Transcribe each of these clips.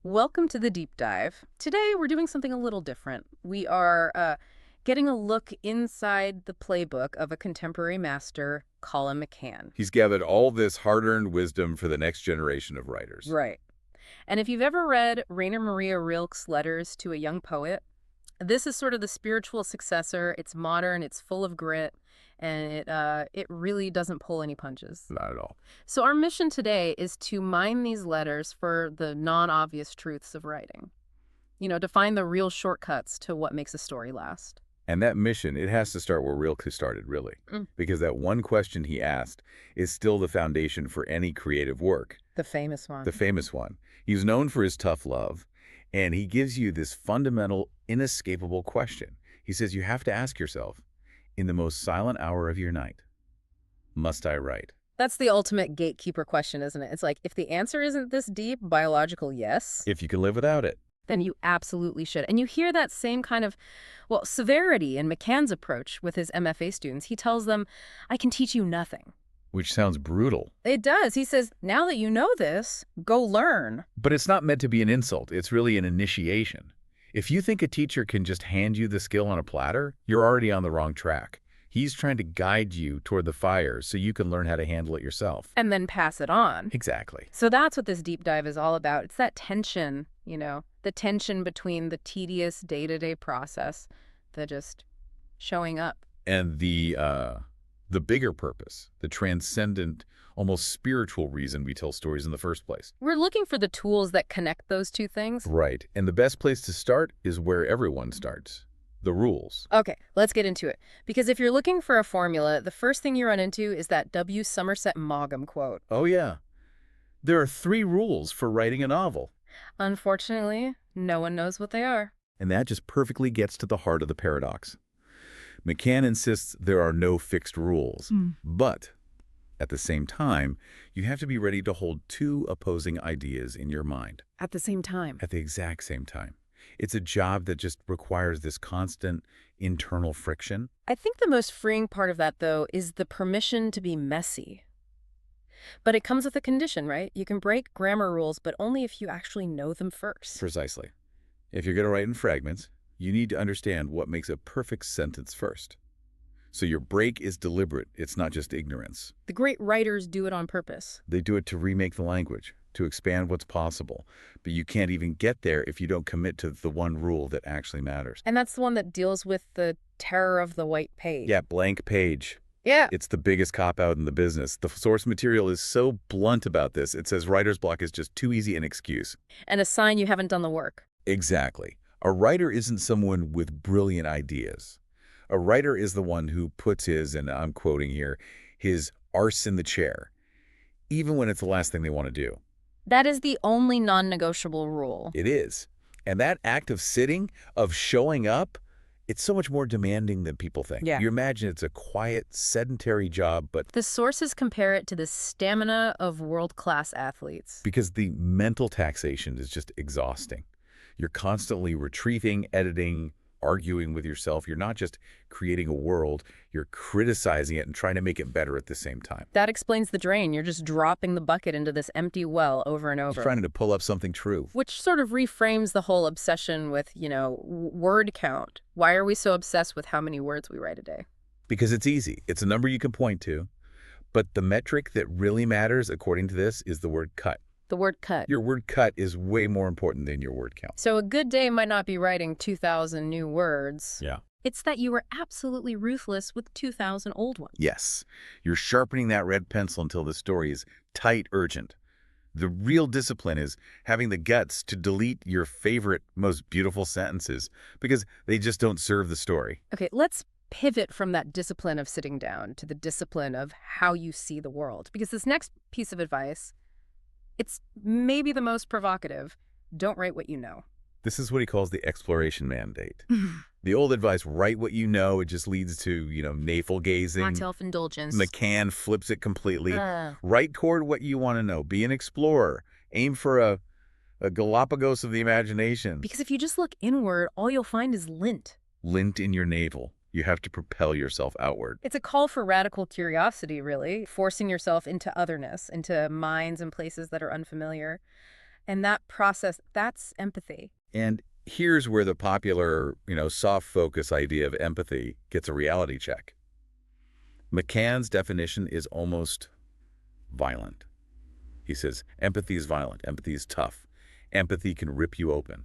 Welcome to the deep dive. Today we're doing something a little different. We are getting a look inside the playbook of a contemporary master, Colum McCann. He's gathered all this hard-earned wisdom for the next generation of writers. Right. And if you've ever read Rainer Maria Rilke's Letters to a Young Poet, this is sort of the spiritual successor. It's modern, it's full of grit, and it really doesn't pull any punches. Not at all. So our mission today is to mine these letters for the non-obvious truths of writing. To find the real shortcuts to what makes a story last. And that mission, it has to start where Rilke started, really. Because that one question he asked is still the foundation for any creative work. The famous one. The famous one. He's known for his tough love, and he gives you this fundamental, inescapable question. He says you have to ask yourself, in the most silent hour of your night, must I write? That's the ultimate gatekeeper question, isn't it? It's like, if the answer isn't this deep, biological yes, If you can live without it. then you absolutely should. And you hear that same kind of, severity in McCann's approach with his MFA students. He tells them, I can teach you nothing. Which sounds brutal. It does. He says, now that you know this, go learn. But it's not meant to be an insult. It's really an initiation. If you think a teacher can just hand you the skill on a platter, you're already on the wrong track. He's trying to guide you toward the fire so you can learn how to handle it yourself. And then pass it on. Exactly. So that's what this deep dive is all about. It's that tension, the tension between the tedious day-to-day process, the just showing up. And the bigger purpose, the transcendent, almost spiritual reason we tell stories in the first place. We're looking for the tools that connect those two things. Right. And the best place to start is where everyone starts. The rules. Okay, let's get into it. Because if you're looking for a formula, the first thing you run into is that W. Somerset Maugham quote. Oh, yeah. There are 3 rules for writing a novel. Unfortunately, no one knows what they are. And that just perfectly gets to the heart of the paradox. McCann insists there are no fixed rules, but at the same time, you have to be ready to hold 2 opposing ideas in your mind. At the same time. At the exact same time. It's a job that just requires this constant internal friction. I think the most freeing part of that, though, is the permission to be messy. But it comes with a condition, right? You can break grammar rules, but only if you actually know them first. Precisely. If you're going to write in fragments, you need to understand what makes a perfect sentence first. So your break is deliberate. It's not just ignorance. The great writers do it on purpose. They do it to remake the language, to expand what's possible. But you can't even get there if you don't commit to the one rule that actually matters. And that's the one that deals with the terror of the white page. Yeah, blank page. Yeah. It's the biggest cop-out in the business. The source material is so blunt about this. It says writer's block is just too easy an excuse. And a sign you haven't done the work. Exactly. A writer isn't someone with brilliant ideas. A writer is the one who puts his, and I'm quoting here, his arse in the chair, even when it's the last thing they want to do. That is the only non-negotiable rule. It is. And that act of sitting, of showing up, it's so much more demanding than people think. Yeah. You imagine it's a quiet, sedentary job, but The sources compare it to the stamina of world-class athletes. because the mental taxation is just exhausting. You're constantly retrieving, editing, arguing with yourself. You're not just creating a world, you're criticizing it and trying to make it better at the same time. That explains the drain. You're just dropping the bucket into this empty well over and over. Just trying to pull up something true. Which sort of reframes the whole obsession with, word count. Why are we so obsessed with how many words we write a day? Because it's easy. It's a number you can point to. But the metric that really matters, according to this, is the word cut. The word cut. Your word cut is way more important than your word count. So a good day might not be writing 2,000 new words. Yeah. It's that you were absolutely ruthless with 2,000 old ones. Yes. You're sharpening that red pencil until the story is tight, urgent. The real discipline is having the guts to delete your favorite, most beautiful sentences because they just don't serve the story. Okay, let's pivot from that discipline of sitting down to the discipline of how you see the world. Because this next piece of advice, it's maybe the most provocative. Don't write what you know. This is what he calls the exploration mandate. The old advice, write what you know, it just leads to, navel gazing. Not self-indulgence. McCann flips it completely. Write toward what you want to know. Be an explorer. Aim for a Galapagos of the imagination. Because if you just look inward, all you'll find is lint. Lint in your navel. You have to propel yourself outward. It's a call for radical curiosity, really, forcing yourself into otherness, into minds and places that are unfamiliar. And that process, that's empathy. And here's where the popular, soft focus idea of empathy gets a reality check. McCann's definition is almost violent. He says, empathy is violent, empathy is tough, empathy can rip you open.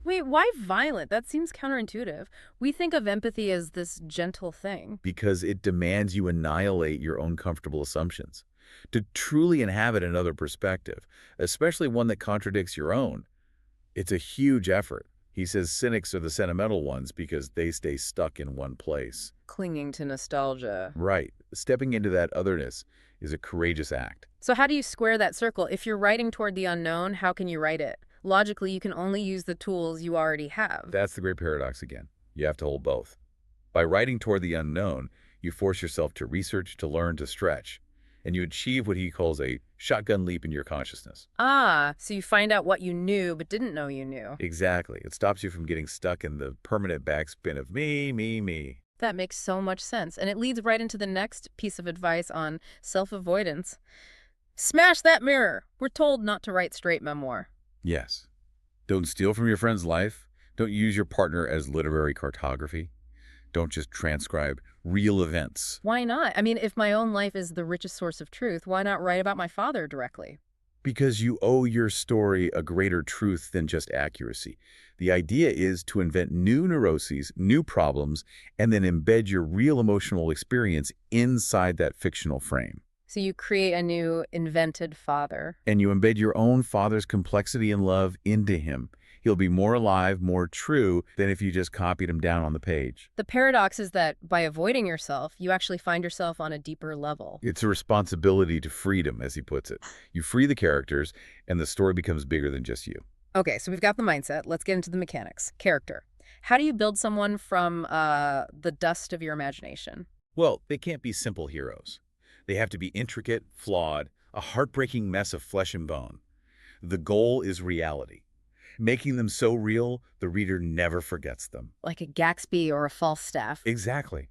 Wait, why violent? That seems counterintuitive. We think of empathy as this gentle thing. Because it demands you annihilate your own comfortable assumptions. To truly inhabit another perspective, especially one that contradicts your own, it's a huge effort. He says cynics are the sentimental ones because they stay stuck in one place. Clinging to nostalgia. Right. Stepping into that otherness is a courageous act. So how do you square that circle? If you're writing toward the unknown, how can you write it? Logically, you can only use the tools you already have. That's the great paradox again. You have to hold both. By writing toward the unknown, you force yourself to research, to learn, to stretch, and you achieve what he calls a shotgun leap in your consciousness. Ah, so you find out what you knew but didn't know you knew. Exactly. It stops you from getting stuck in the permanent backspin of me, me, me. That makes so much sense. And it leads right into the next piece of advice on self-avoidance. Smash that mirror. We're told not to write straight memoir. Yes. Don't steal from your friend's life. Don't use your partner as literary cartography. Don't just transcribe real events. Why not? I mean, if my own life is the richest source of truth, why not write about my father directly? Because you owe your story a greater truth than just accuracy. The idea is to invent new neuroses, new problems, and then embed your real emotional experience inside that fictional frame. So you create a new invented father. And you embed your own father's complexity and love into him. He'll be more alive, more true than if you just copied him down on the page. The paradox is that by avoiding yourself, you actually find yourself on a deeper level. It's a responsibility to freedom, as he puts it. You free the characters, and the story becomes bigger than just you. Okay, so we've got the mindset. Let's get into the mechanics. Character. How do you build someone from the dust of your imagination? Well, they can't be simple heroes. They have to be intricate, flawed, a heartbreaking mess of flesh and bone. The goal is reality. Making them so real, the reader never forgets them. Like a Gatsby or a Falstaff. Exactly.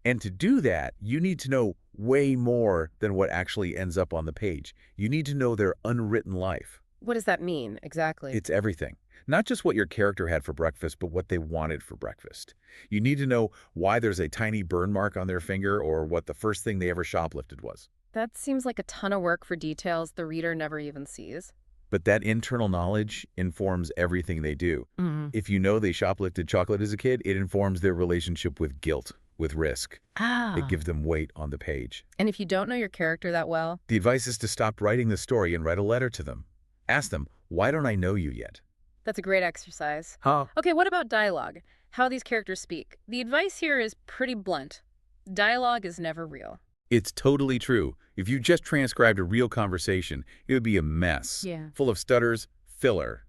And to do that, you need to know way more than what actually ends up on the page. You need to know their unwritten life. What does that mean, exactly? It's everything. Not just what your character had for breakfast, but what they wanted for breakfast. You need to know why there's a tiny burn mark on their finger or what the first thing they ever shoplifted was. That seems like a ton of work for details the reader never even sees. But that internal knowledge informs everything they do. Mm-hmm. If you know they shoplifted chocolate as a kid, it informs their relationship with guilt, with risk. Ah. It gives them weight on the page. And if you don't know your character that well? The advice is to stop writing the story and write a letter to them. Ask them, why don't I know you yet? That's a great exercise. Huh? Okay, what about dialogue? How these characters speak. The advice here is pretty blunt. Dialogue is never real. It's totally true. If you just transcribed a real conversation, it would be a mess. Yeah. Full of stutters, filler.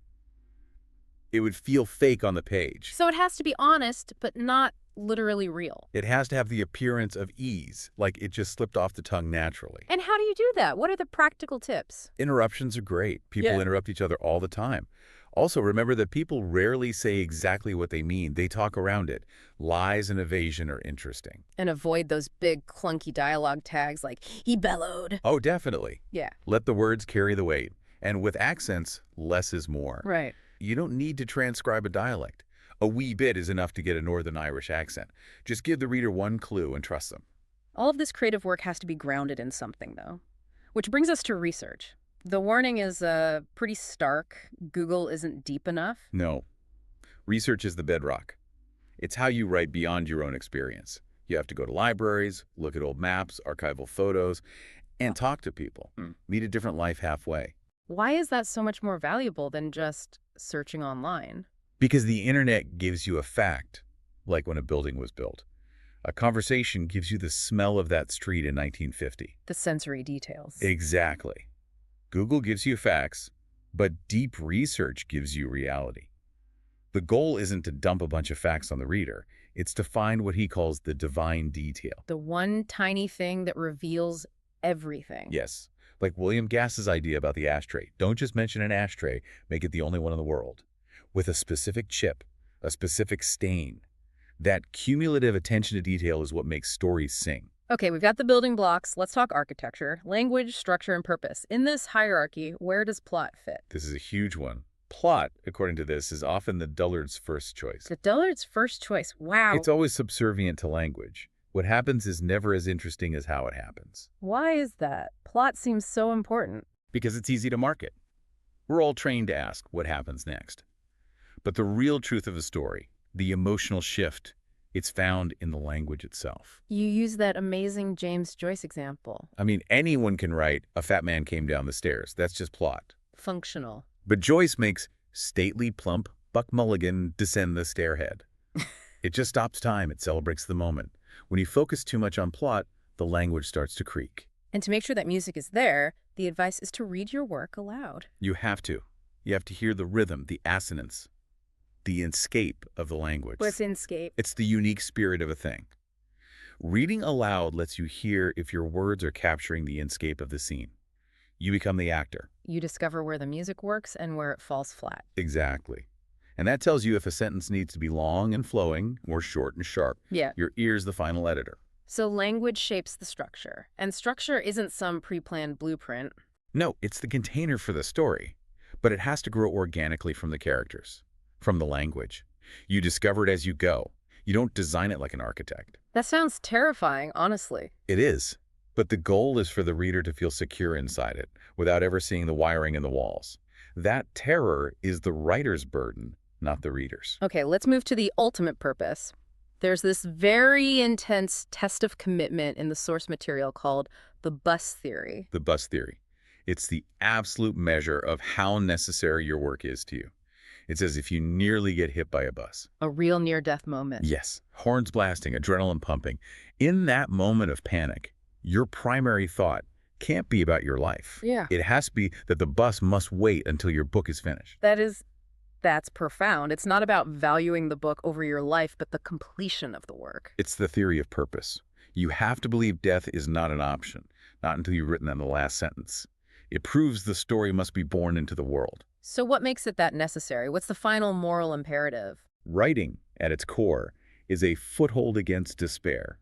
It would feel fake on the page. So it has to be honest, but not literally real. It has to have the appearance of ease, like it just slipped off the tongue naturally. And how do you do that? What are the practical tips? Interruptions are great. People Yeah. interrupt each other all the time. Also, remember that people rarely say exactly what they mean. They talk around it. Lies and evasion are interesting. And avoid those big clunky dialogue tags like, he bellowed. Oh, definitely. Yeah. Let the words carry the weight. And with accents, less is more. Right. You don't need to transcribe a dialect. A wee bit is enough to get a Northern Irish accent. Just give the reader one clue and trust them. All of this creative work has to be grounded in something, though. Which brings us to research. The warning is pretty stark. Google isn't deep enough. No. Research is the bedrock. It's how you write beyond your own experience. You have to go to libraries, look at old maps, archival photos, and talk to people. Meet a different life halfway. Why is that so much more valuable than just searching online? Because the internet gives you a fact, like when a building was built. A conversation gives you the smell of that street in 1950. The sensory details. Exactly. Google gives you facts, but deep research gives you reality. The goal isn't to dump a bunch of facts on the reader. It's to find what he calls the divine detail. The one tiny thing that reveals everything. Yes, like William Gass's idea about the ashtray. Don't just mention an ashtray, make it the only one in the world. With a specific chip, a specific stain. That cumulative attention to detail is what makes stories sing. Okay, we've got the building blocks. Let's talk architecture, language, structure, and purpose. In this hierarchy, where does plot fit? This is a huge one. Plot, according to this, is often the dullard's first choice. The Dillard's first choice. It's Wow. always subservient to language. What happens is never as interesting as how it happens, Why is that? Plot seems so important. because it's easy to market. We're all trained to ask what happens next. But the real truth of a story, the emotional shift, it's found in the language itself. You use that amazing James Joyce example. I mean, anyone can write, "A fat man came down the stairs." That's just plot. Functional. But Joyce makes stately, plump Buck Mulligan descend the stairhead. It just stops time. It celebrates the moment. When you focus too much on plot, the language starts to creak. And to make sure that music is there, the advice is to read your work aloud. You have to. You have to hear the rhythm, the assonance, the escape of the language. What's inscape? It's the unique spirit of a thing. Reading aloud lets you hear if your words are capturing the inscape of the scene. You become the actor. You discover where the music works and where it falls flat. Exactly. And that tells you if a sentence needs to be long and flowing or short and sharp. Yeah. Your ear's the final editor. So language shapes the structure. And structure isn't some pre-planned blueprint. No, it's the container for the story. But it has to grow organically from the characters, from the language. You discover it as you go. You don't design it like an architect. That sounds terrifying, honestly. It is. But the goal is for the reader to feel secure inside it, without ever seeing the wiring in the walls. That terror is the writer's burden, not the reader's. Okay, let's move to the ultimate purpose. There's this very intense test of commitment in the source material called the bus theory. The bus theory. It's the absolute measure of how necessary your work is to you. It's as if you nearly get hit by a bus. A real near-death moment. Yes, horns blasting, adrenaline pumping. In that moment of panic, your primary thought can't be about your life. Yeah. It has to be that the bus must wait until your book is finished. That's profound. It's not about valuing the book over your life, but the completion of the work. It's the theory of purpose. You have to believe death is not an option, not until you've written on the last sentence. It proves the story must be born into the world. So what makes it that necessary? What's the final moral imperative? Writing, at its core, is a foothold against despair.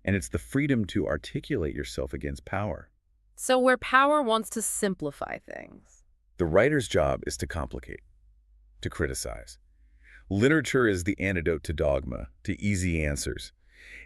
And it's the freedom to articulate yourself against power. So where power wants to simplify things. The writer's job is to complicate, to criticize. Literature is the antidote to dogma, to easy answers.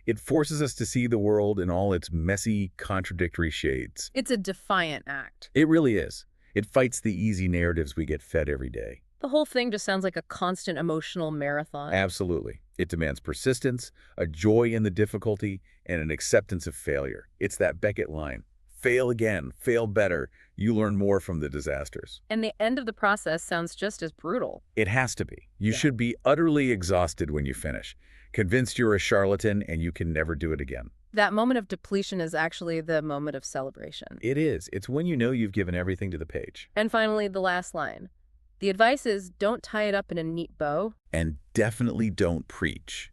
It forces us to see the world in all its messy, contradictory shades. It's a defiant act. It really is. It fights the easy narratives we get fed every day. The whole thing just sounds like a constant emotional marathon. Absolutely. It demands persistence, a joy in the difficulty, and an acceptance of failure. It's that Beckett line. Fail again, fail better. You learn more from the disasters. And the end of the process sounds just as brutal. It has to be. You Yeah. should be utterly exhausted when you finish, convinced you're a charlatan and you can never do it again. That moment of depletion is actually the moment of celebration. It is. It's when you know you've given everything to the page. And finally, the last line. The advice is don't tie it up in a neat bow. And definitely don't preach.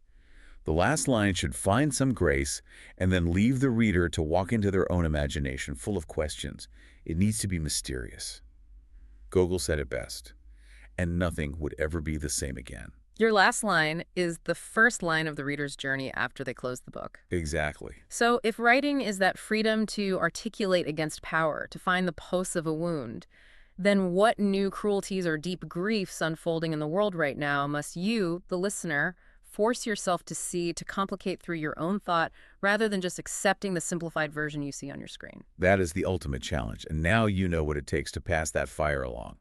The last line should find some grace and then leave the reader to walk into their own imagination full of questions. It needs to be mysterious. Gogol said it best, and nothing would ever be the same again. Your last line is the first line of the reader's journey after they close the book. Exactly. So if writing is that freedom to articulate against power, to find the pulse of a wound, then what new cruelties or deep griefs unfolding in the world right now must you, the listener, force yourself to see, to complicate through your own thought, rather than just accepting the simplified version you see on your screen? That is the ultimate challenge, and now you know what it takes to pass that fire along.